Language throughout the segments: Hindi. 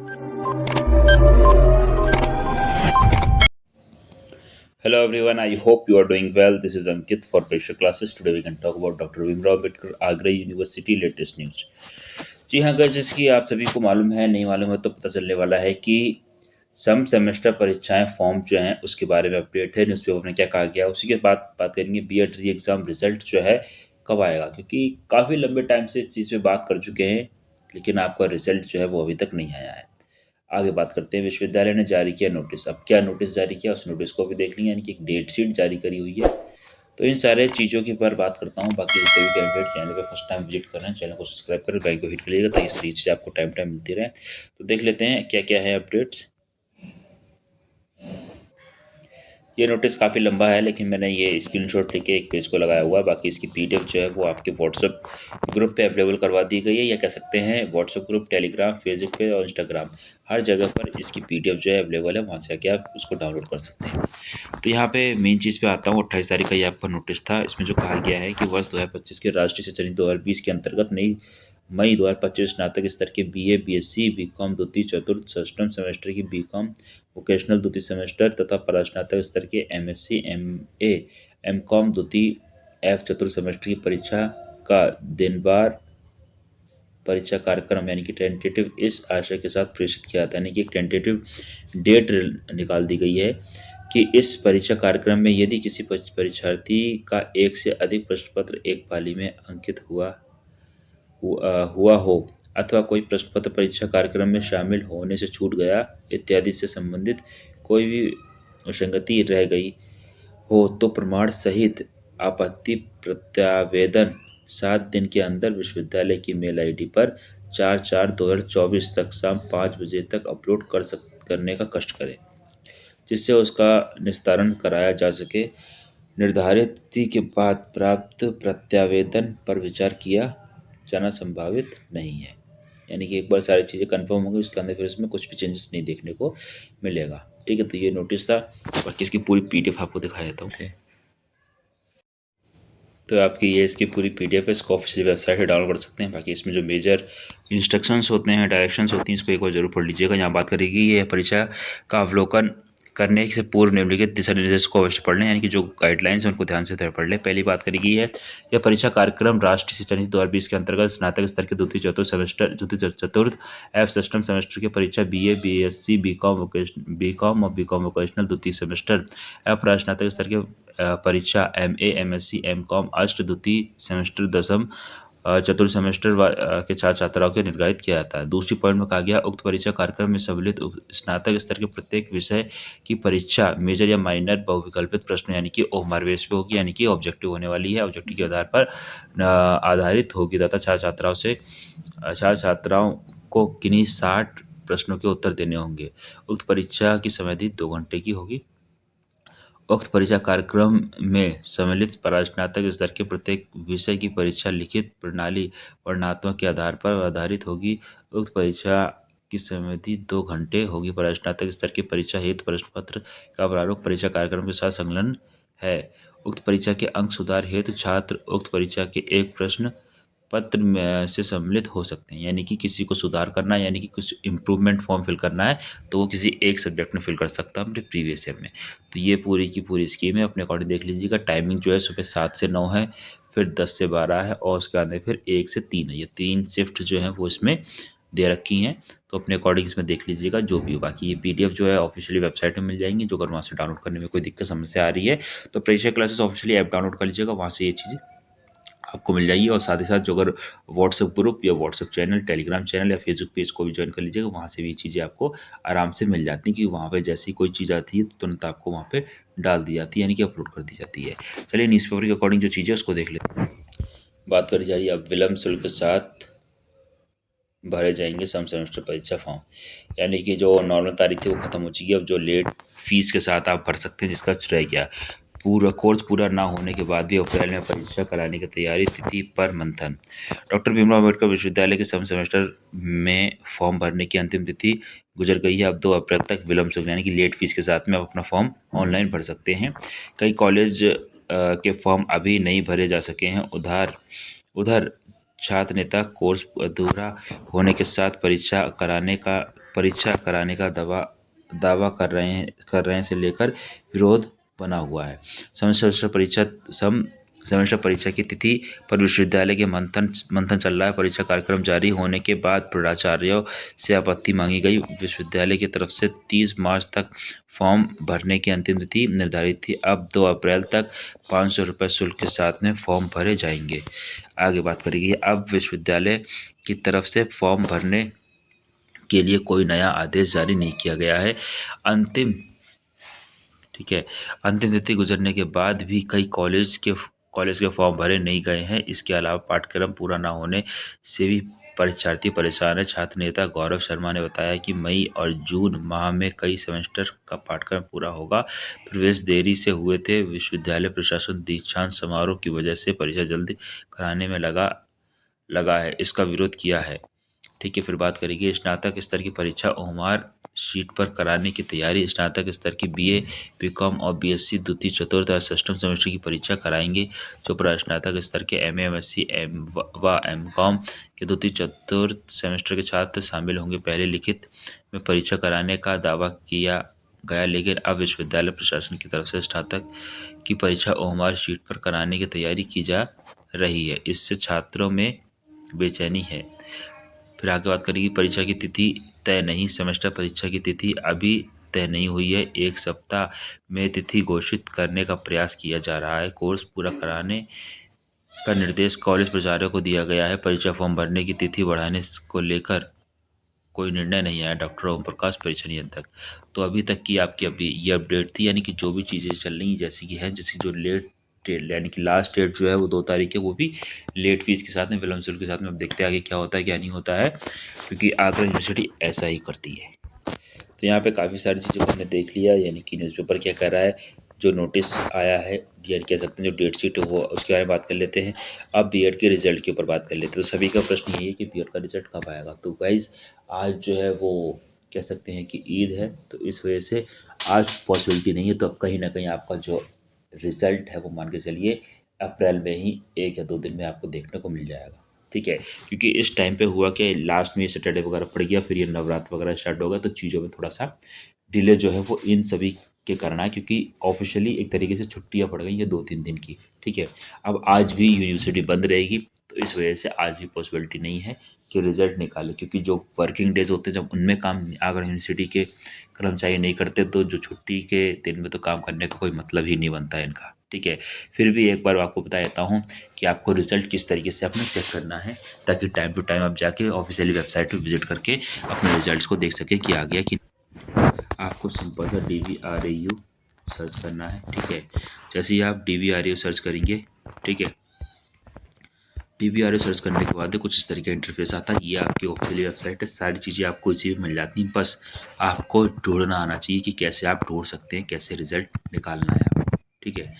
Hello everyone, I hope you are doing well. This is Ankit for Pressure Classes. Today we can talk about Dr. Bhimrao Ambedkar Agra university latest news. जी हाँ, अगर जैसे कि आप सभी को मालूम है, नहीं मालूम है तो पता चलने वाला है कि सम सेमेस्टर परीक्षाएं फॉर्म जो हैं उसके बारे में अपडेट है। न्यूज़पेपर में क्या कहा गया उसी के बाद बात करेंगे। बीएड री एग्ज़ाम रिजल्ट जो है कब आएगा, क्योंकि काफ़ी लंबे टाइम से इस चीज़ पे बात कर चुके हैं, लेकिन आपका रिजल्ट जो है वो अभी तक नहीं आया है। आगे बात करते हैं। विश्वविद्यालय ने जारी किया नोटिस। अब क्या नोटिस जारी किया, उस नोटिस को भी देख लेंगे, यानी कि एक डेट शीट जारी करी हुई है। तो इन सारे चीज़ों के ऊपर बात करता हूँ। बाकी जितने भी कैंडिडेट चैनल पे फर्स्ट टाइम विजिट कर रहे हैं, चैनल को सब्सक्राइब कर बेल को हिट करिएगा ताकि इस चीज़ आपको टाइम टाइम मिलती रहे। तो देख लेते हैं क्या क्या है अपडेट्स। ये नोटिस काफ़ी लंबा है, लेकिन मैंने ये स्क्रीनशॉट लेके एक पेज को लगाया हुआ है। बाकी इसकी पीडीएफ जो है वो आपके व्हाट्सएप ग्रुप पे अवेलेबल करवा दी गई है, या कह सकते हैं व्हाट्सएप ग्रुप, टेलीग्राम, फेसबुक पे और इंस्टाग्राम, हर जगह पर इसकी पीडीएफ जो है अवेलेबल है। वहाँ से आके आप उसको डाउनलोड कर सकते हैं। तो यहाँ पे मेन चीज़ पे आता हूँ। 28 तारीख का ये आपका नोटिस था। इसमें जो कहा गया है कि वर्ष 2025 के राष्ट्रीय शिक्षा नीति 2020 के अंतर्गत नई मई 2025 स्नातक स्तर के बीए, बीएससी, बीकॉम द्वितीय, चतुर्थ, षष्ठम सेमेस्टर की बीकॉम वोकेशनल द्वितीय सेमेस्टर तथा परास्नातक स्तर के एमएससी, एमए, एमकॉम द्वितीय एफ चतुर्थ सेमेस्टर की परीक्षा का दिनवार परीक्षा कार्यक्रम यानी कि टेंटेटिव इस आशय के साथ प्रेषित किया था, यानी कि एक टेंटेटिव डेट निकाल दी गई है कि इस परीक्षा कार्यक्रम में यदि किसी परीक्षार्थी का एक से अधिक प्रश्न पत्र एक पाली में अंकित हुआ हो अथवा कोई प्रश्न पत्र परीक्षा कार्यक्रम में शामिल होने से छूट गया इत्यादि से संबंधित कोई भी विसंगति रह गई हो तो प्रमाण सहित आपत्ति प्रत्यावेदन 7 दिन के अंदर विश्वविद्यालय की मेल आईडी पर 4/4/2024 तक शाम 5 बजे तक अपलोड करने का कष्ट करें, जिससे उसका निस्तारण कराया जा सके। निर्धारित तिथि के बाद प्राप्त प्रत्यावेदन पर विचार किया जाना संभावित नहीं है। यानी कि एक बार सारी चीज़ें कंफर्म हो गई उसके अंदर फिर इसमें कुछ भी चेंजेस नहीं देखने को मिलेगा। ठीक है, तो ये नोटिस था। बाकी इसकी पूरी पीडीएफ आपको दिखा देता हूँ। तो आपकी ये इसकी पूरी पीडीएफ है, इसको ऑफिशियल वेबसाइट से डाउनलोड कर सकते हैं। बाकी इसमें जो मेजर इंस्ट्रक्शंस होते हैं, डायरेक्शंस होती हैं, इसको एक बार जरूर पढ़ लीजिएगा। यहाँ बात करेगी ये परीक्षा का अवलोकन करने से पूर्व निम्नलिखित दिशा निर्देश को अवश्य पढ़ लें, यानी कि जो गाइडलाइंस हैं उनको ध्यान से पढ़ लें। पहली बात करेगी है यह परीक्षा कार्यक्रम राष्ट्रीय शिक्षा नीति 2020 के अंतर्गत स्नातक स्तर के द्वितीय चतुर्थ एफ सष्टम सेमेस्टर की परीक्षा बीए, बीएससी, बीकॉम और बीकॉम वोकेशनल द्वितीय सेमेस्टर एफ स्नातक स्तर के परीक्षा एमए, एमएससी, एमकॉम अष्ट द्वितीय सेमेस्टर दसम चतुर्थ सेमेस्टर के छात्र छात्राओं के निर्धारित किया जाता है। दूसरी पॉइंट में कहा गया उक्त परीक्षा कार्यक्रम में सम्मिलित स्नातक स्तर के प्रत्येक विषय की परीक्षा मेजर या माइनर बहुविकल्पित प्रश्न यानी कि ओएमआर बेस पे होगी, यानी कि ऑब्जेक्टिव होने वाली है। ऑब्जेक्टिव के आधार पर आधारित होगी तथा छात्र छात्राओं को किन्हीं 60 प्रश्नों के उत्तर देने होंगे। उक्त परीक्षा की समय 2 घंटे की होगी। उक्त परीक्षा कार्यक्रम में सम्मिलित परास्नातक स्तर के प्रत्येक विषय की परीक्षा लिखित प्रणाली वर्णनात्मक के आधार पर आधारित होगी। उक्त परीक्षा की समय 2 घंटे होगी। परास्नातक स्तर की परीक्षा हेतु प्रश्न पत्र का प्रारूप परीक्षा कार्यक्रम के साथ संलग्न है। उक्त परीक्षा के अंक सुधार हेतु छात्र उक्त परीक्षा के एक प्रश्न पत्र में से सम्मिलित हो सकते हैं, यानी कि किसी को सुधार करना है, यानी कि कुछ इम्प्रूवमेंट फॉर्म फिल करना है तो वो किसी एक सब्जेक्ट में फिल कर सकता है अपने प्रीवियस ईयर में। तो ये पूरी की पूरी स्कीम है, अपने अकॉर्डिंग देख लीजिएगा। टाइमिंग जो है सुबह 7 से 9 है, फिर 10 से 12 है और उसके बाद में फिर 1 से 3 है। ये 3 शिफ्ट जो है वो इसमें दे रखी हैं, तो अपने अकॉर्डिंग इसमें देख लीजिएगा जो भी हो। बाकी ये पीडीएफ जो है ऑफिशियली वेबसाइट में मिल जाएंगी, जो अगर वहाँ से डाउनलोड करने में कोई दिक्कत समस्या आ रही है तो pressure classes officially app download कर लीजिएगा, वहाँ से ये चीज़ें आपको मिल जाएगी। और साथ ही साथ जो अगर व्हाट्सएप ग्रुप या व्हाट्सएप चैनल, टेलीग्राम चैनल या फेसबुक पेज को भी ज्वाइन कर लीजिएगा, वहाँ से भी ये चीज़ें आपको आराम से मिल जाती हैं, क्योंकि वहाँ पे जैसे ही कोई चीज़ आती है तो तुरंत आपको वहाँ पे डाल दी जाती है, यानी कि अपलोड कर दी जाती है। चलिए न्यूज़पेपर के अकॉर्डिंग जो चीज़ें उसको देख लेते हैं। बात करी जा रही है अब विलम्ब शुल्क के साथ भरे जाएंगे सम सेमेस्टर परीक्षा फॉर्म, यानी कि जो नॉर्मल तारीख थी वो खत्म हो चुकी है। अब जो लेट फीस के साथ आप भर सकते हैं जिसका रह गया, पूरा कोर्स पूरा ना होने के बाद भी अप्रैल में परीक्षा कराने की तैयारी, तिथि पर मंथन। डॉक्टर भीमराव अम्बेडकर विश्वविद्यालय के सम सेमेस्टर में फॉर्म भरने की अंतिम तिथि गुजर गई है। अब 2 अप्रैल तक विलम्ब शुल्क यानी कि लेट फीस के साथ में आप अपना फॉर्म ऑनलाइन भर सकते हैं। कई कॉलेज के फॉर्म अभी नहीं भरे जा सके हैं। उधर छात्र नेता कोर्स अधूरा होने के साथ परीक्षा कराने का दावा कर रहे हैं से लेकर विरोध बना हुआ है। सेमेस्टर परीक्षा की तिथि पर विश्वविद्यालय के मंथन चल रहा है। परीक्षा कार्यक्रम जारी होने के बाद प्राचार्यों से आपत्ति मांगी गई। विश्वविद्यालय की तरफ से 30 मार्च तक फॉर्म भरने की अंतिम तिथि निर्धारित थी। अब 2 अप्रैल तक 500 रुपये शुल्क के साथ में फॉर्म भरे जाएंगे। आगे बात करेंगे, अब विश्वविद्यालय की तरफ से फॉर्म भरने के लिए कोई नया आदेश जारी नहीं किया गया है। अंतिम तिथि गुजरने के बाद भी कई कॉलेज के फॉर्म भरे नहीं गए हैं। इसके अलावा पाठ्यक्रम पूरा न होने से भी परीक्षार्थी परेशान है। छात्र नेता गौरव शर्मा ने बताया कि मई और जून माह में कई सेमेस्टर का पाठ्यक्रम पूरा होगा। प्रवेश देरी से हुए थे। विश्वविद्यालय प्रशासन दीक्षांत समारोह की वजह से परीक्षा जल्दी कराने में लगा है, इसका विरोध किया है। फिर बात करेंगे स्नातक स्तर की परीक्षा ओमआर शीट पर कराने की तैयारी। स्नातक स्तर की बीए, बीकॉम और बीएससी द्वितीय, चतुर्थ और षष्ठम सेमेस्टर की परीक्षा कराएंगे। जो स्नातक स्तर के एमए, एमएससी व एमकॉम के द्वितीय, चतुर्थ सेमेस्टर के छात्र शामिल होंगे। पहले लिखित में परीक्षा कराने का दावा किया गया, लेकिन अब विश्वविद्यालय प्रशासन की तरफ से स्नातक की परीक्षा ओमआर शीट पर कराने की तैयारी की जा रही है। इससे छात्रों में बेचैनी है। फिर आगे बात करेंगे, परीक्षा की तिथि तय नहीं। सेमेस्टर परीक्षा की तिथि अभी तय नहीं हुई है। 1 सप्ताह में तिथि घोषित करने का प्रयास किया जा रहा है। कोर्स पूरा कराने का निर्देश कॉलेज प्राचार्यों को दिया गया है। परीक्षा फॉर्म भरने की तिथि बढ़ाने को लेकर कोई निर्णय नहीं आया। डॉक्टर ओम प्रकाश, परीक्षा नियंत्रक। तो अभी तक की आपकी अभी ये अपडेट थी, यानी कि जो भी चीज़ें चल रही जैसी कि है, जैसी जो लेट डेट यानी कि लास्ट डेट जो है वो 2 तारीख है, वो भी लेट फीस के साथ में, विलम्ब शुल्क के साथ में। अब देखते हैं आगे क्या होता है क्या नहीं होता है, क्योंकि आगरा यूनिवर्सिटी ऐसा ही करती है। तो यहाँ पे काफ़ी सारी चीज़ों को हमने देख लिया, यानी कि न्यूज़पेपर क्या कह रहा है, जो नोटिस आया है या कह सकते हैं जो डेट शीट है वो, उसके बारे में बात कर लेते हैं। अब बीएड के रिज़ल्ट के ऊपर बात कर लेते हैं। तो सभी का प्रश्न यही है कि बीएड का रिज़ल्ट कब आएगा। तो गाइज़ आज जो है वो कह सकते हैं कि ईद है, तो इस वजह से आज पॉसिबिलिटी नहीं है। तो अब कहीं ना कहीं आपका जो रिज़ल्ट है वो मान के चलिए अप्रैल में ही 1 या 2 दिन में आपको देखने को मिल जाएगा। ठीक है, क्योंकि इस टाइम पे हुआ कि लास्ट में सैटरडे वगैरह पड़ गया, फिर ये नवरात्र वगैरह स्टार्ट होगा, तो चीज़ों में थोड़ा सा डिले जो है वो इन सभी के कारण है, क्योंकि ऑफिशियली एक तरीके से छुट्टियां पड़ गई हैं 2-3 दिन की। ठीक है, अब आज भी यूनिवर्सिटी बंद रहेगी, तो इस वजह से आज भी पॉसिबिलिटी नहीं है कि रिजल्ट निकाले, क्योंकि जो वर्किंग डेज होते हैं जब उनमें काम अगर यूनिवर्सिटी के कर्मचारी नहीं करते, तो जो छुट्टी के दिन में तो काम करने का कोई मतलब ही नहीं बनता है इनका। ठीक है, फिर भी एक बार आपको बता देता हूँ कि आपको रिजल्ट किस तरीके से अपने चेक करना है, ताकि टाइम टू टाइम आप जाके ऑफिशियली वेबसाइट पर विजिट करके अपने रिजल्ट्स को देख सके कि आ गया कि। आपको सिंपल सा DVRAU सर्च करना है। ठीक है, जैसे ही आप DVRAU सर्च करेंगे, ठीक है, DVRAU सर्च करने के बाद कुछ इस तरीके का इंटरफेस आता है। ये आपकी ऑफिशियली वेबसाइट है, सारी चीज़ें आपको इसी में मिल जाती हैं। बस आपको ढूंढना आना चाहिए कि कैसे आप ढूंढ सकते हैं, कैसे रिजल्ट निकालना है आपको। ठीक है,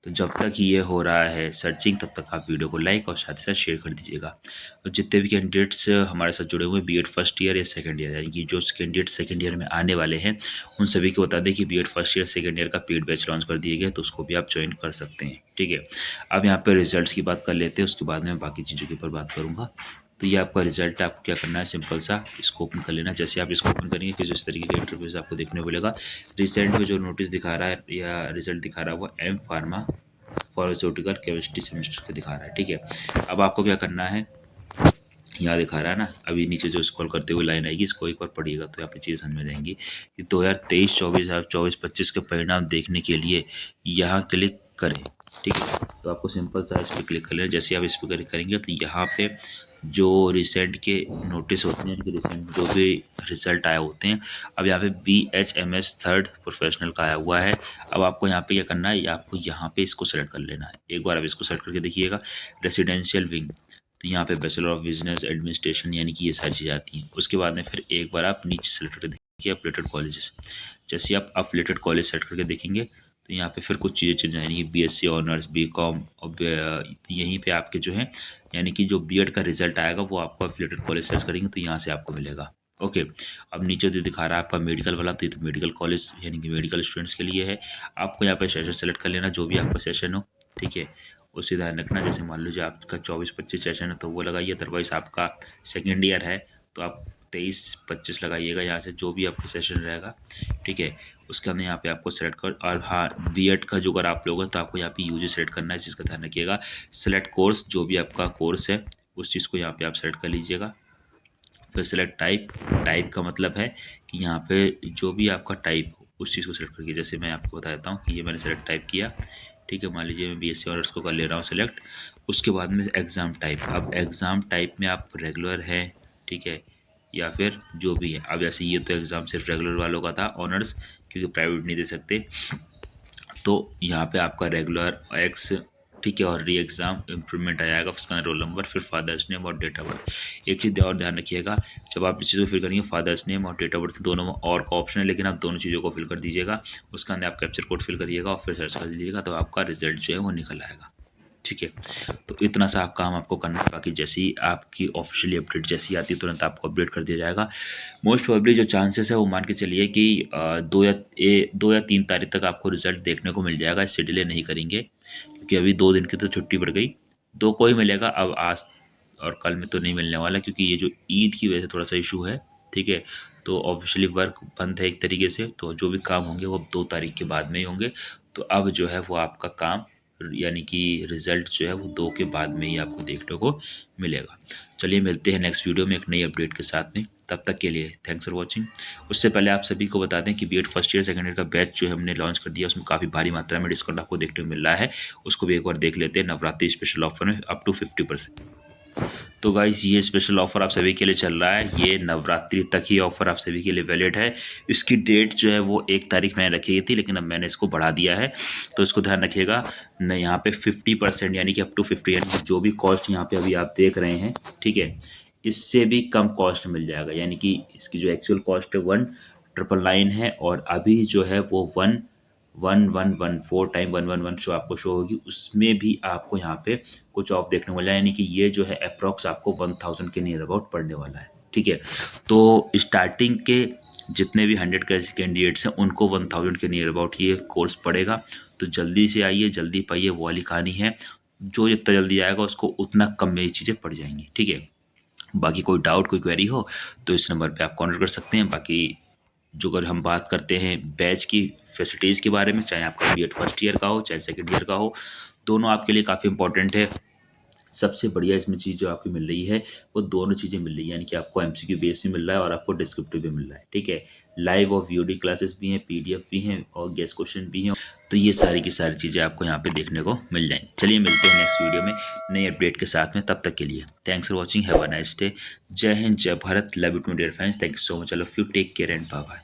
तो जब तक ये हो रहा है सर्चिंग, तब तक आप वीडियो को लाइक और साथ ही साथ शेयर कर दीजिएगा। और जितने भी कैंडिडेट्स हमारे साथ जुड़े हुए हैं बीएड फर्स्ट ईयर या सेकंड ईयर, यानी कि जो कैंडिडेट सेकंड ईयर में आने वाले हैं, उन सभी को बता दें कि BEd first year second year का पेड बैच लॉन्च कर दिए गए, तो उसको भी आप ज्वाइन कर सकते हैं। ठीक है, अब यहाँ पर रिजल्ट्स की बात कर लेते हैं, उसके बाद में बाकी चीज़ों के ऊपर बात करूँगा। तो ये आपका रिजल्ट है, आपको क्या करना है, सिंपल सा इसको ओपन कर लेना। जैसे आप इसको ओपन करेंगे कुछ इस तरीके का इंटरफेस आपको देखने को मिलेगा। रिसेंट में जो नोटिस दिखा रहा है या रिजल्ट दिखा रहा है वो M pharma pharmaceutical chemistry semester का दिखा रहा है। ठीक है, अब आपको क्या करना है, यहाँ दिखा रहा है ना, अभी नीचे जो स्क्रॉल करते हुए लाइन आएगी, इसको एक बार पढ़िएगा तो यहाँ पे चीज़ समझ में जाएंगी कि 2023-24 के परिणाम देखने के लिए यहाँ क्लिक करें। ठीक है, तो आपको सिंपल सा इस पर क्लिक कर लेना। जैसे आप इस पर क्लिक करेंगे तो यहाँ पे जो रिसेंट के नोटिस होते हैं, कि रिसेंट जो भी रिजल्ट आए होते हैं, अब यहाँ पे BHMS थर्ड प्रोफेशनल का आया हुआ है। अब आपको यहाँ पे क्या करना है, आपको यहाँ पे इसको सेलेक्ट कर लेना है। एक बार आप इसको सेलेक्ट करके देखिएगा, रेसिडेंशियल विंग, तो यहाँ पे बैचलर ऑफ बिजनेस एडमिनिस्ट्रेशन, यानी कि ये सारी चीज़ें आती हैं। उसके बाद में फिर एक बार आप नीचे सेलेक्ट करके देखिए अफिलिएटेड कॉलेजेस। जैसे आप अफिलिएटेड कॉलेज सेलेक्ट करके देखेंगे तो यहाँ पे फिर कुछ चीज़ें चल जाएंगी, BSc ऑनर्स, BCom, और यहीं पे आपके जो है, यानी कि जो बीएड का रिजल्ट आएगा वो आपको अफिलिएटेड कॉलेज सर्च करेंगे तो यहाँ से आपको मिलेगा। ओके, अब नीचे जो दिखा रहा है आपका मेडिकल वाला, तो ये तो मेडिकल कॉलेज यानी कि मेडिकल स्टूडेंट्स के लिए है। आपको यहाँ पे सेशन सेलेक्ट कर लेना, जो भी आपका सेशन हो। ठीक है, उससे ध्यान रखना। जैसे मान लीजिए आपका 24-25 सेशन है तो वो लगाइए, अदरवाइज आपका सेकेंड ईयर है तो आप 23-25 लगाइएगा यहाँ से, जो भी आपका सेशन रहेगा, ठीक है। उसके अंदर यहाँ पे आपको सेलेक्ट कर, और हाँ बीएड का जो अगर आप लोग हैं तो आपको यहाँ पे यूजी सेलेक्ट करना है, इस चीज़ का ध्यान रखिएगा। सेलेक्ट कोर्स, जो भी आपका कोर्स है उस चीज़ को यहाँ पे आप सेलेक्ट कर लीजिएगा। फिर सेलेक्ट टाइप, टाइप का मतलब है कि यहाँ पे जो भी आपका टाइप हो उस चीज़ को सेलेक्ट करिए। जैसे मैं आपको बता देता हूँ कि ये मैंने सेलेक्ट टाइप किया, ठीक है। मान लीजिए मैं बीएससी ऑनर्स को कर ले रहा हूँ सेलेक्ट। उसके बाद में एग्ज़ाम टाइप, अब एग्ज़ाम टाइप में आप रेगुलर हैं, ठीक है, या फिर जो भी है। अब जैसे ये तो एग्ज़ाम सिर्फ रेगुलर वालों का था ऑनर्स, क्योंकि प्राइवेट नहीं दे सकते, तो यहाँ पे आपका रेगुलर एक्स, ठीक है, और री एग्ज़ाम इम्प्रूवमेंट आ जाएगा, उसका रोल नंबर, फिर फादर्स नेम और डेट ऑफ बर्थ। एक चीज़ और ध्यान रखिएगा, जब आप इस चीज़ को फिल करेंगे फादर्स नेम और डेट ऑफ बर्थ दोनों में और का ऑप्शन है, लेकिन आप दोनों चीज़ों को फिल कर दीजिएगा। उसके अंदर आप कैप्चर कोड फिल करिएगा और फिर सर्च कर दीजिएगा, तो आपका रिजल्ट जो है वो निकल आएगा, ठीक है। तो इतना सा काम आपको करना है। बाकी जैसी आपकी ऑफिशियली अपडेट जैसी आती है तुरंत आपको अपडेट कर दिया जाएगा। मोस्ट प्रोबेबली जो चांसेस है वो मान के चलिए कि 2 या 3 तारीख तक आपको रिजल्ट देखने को मिल जाएगा, इससे डिले नहीं करेंगे, क्योंकि अभी 2 दिन की तो छुट्टी पड़ गई। 2 को ही मिलेगा, अब आज और कल में तो नहीं मिलने वाला, क्योंकि ये जो ईद की वजह से थोड़ा सा इशू है, ठीक है। तो ऑफिशियली वर्क बंद है एक तरीके से, तो जो भी काम होंगे वो अब 2 तारीख के बाद में ही होंगे। तो अब जो है वो आपका काम, यानी कि रिज़ल्ट जो है वो 2 के बाद में ही आपको देखने को मिलेगा। चलिए मिलते हैं नेक्स्ट वीडियो में एक नई अपडेट के साथ में, तब तक के लिए थैंक्स फॉर वॉचिंग। उससे पहले आप सभी को बता दें कि BEd first year second year का बैच जो है हमने लॉन्च कर दिया, उसमें काफ़ी भारी मात्रा में डिस्काउंट आपको देखने को मिल रहा है, उसको भी एक बार देख लेते हैं। नवरात्रि स्पेशल ऑफर में अप टू 50%। तो गाइस ये स्पेशल ऑफ़र आप सभी के लिए चल रहा है, ये नवरात्रि तक ही ऑफ़र आप सभी के लिए वैलिड है। इसकी डेट जो है वो 1 तारीख मैंने रखी गई थी, लेकिन अब मैंने इसको बढ़ा दिया है, तो इसको ध्यान रखिएगा न। यहाँ पे 50% यानी कि अप टू 50, यानी जो भी कॉस्ट यहाँ पे अभी आप देख रहे हैं, ठीक है, इससे भी कम कॉस्ट मिल जाएगा। यानी कि इसकी जो एक्चुअल कॉस्ट है 1999 है, और अभी जो है वो 1114 टाइम 111 जो आपको शो होगी, उसमें भी आपको यहाँ पे कुछ ऑफ देखने वाला है। यानी कि ये जो है अप्रॉक्स आपको 1000 के नियर अबाउट पड़ने वाला है, ठीक है। तो स्टार्टिंग के जितने भी 100 कैंडिडेट्स हैं उनको 1000 के नियर अबाउट ये कोर्स पड़ेगा। तो जल्दी से आइए, जल्दी पाइए, वो वाली कहानी है। जो जितना जल्दी आएगा उसको उतना कम में ये चीज़ें पड़ जाएंगी, ठीक है। बाकी कोई डाउट, कोई क्वेरी हो तो इस नंबर पे आप कॉन्टेक्ट कर सकते हैं। बाकी जो अगर हम बात करते हैं बैच की फैसिलिटीज़ के बारे में, चाहे आपका बीएड फर्स्ट ईयर का हो चाहे सेकंड ईयर का हो, दोनों आपके लिए काफ़ी इंपॉर्टेंट है। सबसे बढ़िया इसमें चीज़ जो आपकी मिल रही है वो दोनों चीज़ें मिल रही है, यानी कि आपको एमसीक्यू बेस भी मिल रहा है और आपको डिस्क्रिप्टिव भी मिल रहा है, ठीक है। लाइव और वीओडी क्लासेस भी हैं, पीडीएफ भी हैं और गेस्ट क्वेश्चन भी हैं। तो ये सारी की सारी चीज़ें आपको यहाँ पे देखने को मिल जाएंगी। चलिए मिलते हैं नेक्स्ट वीडियो में नई अपडेट के साथ में, तब तक के लिए thanks for watching, have a nice day. जय हिंद, जय भारत, love you to my dear friends, thank you so much, I love you, take care and bye bye.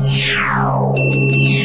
Yeah.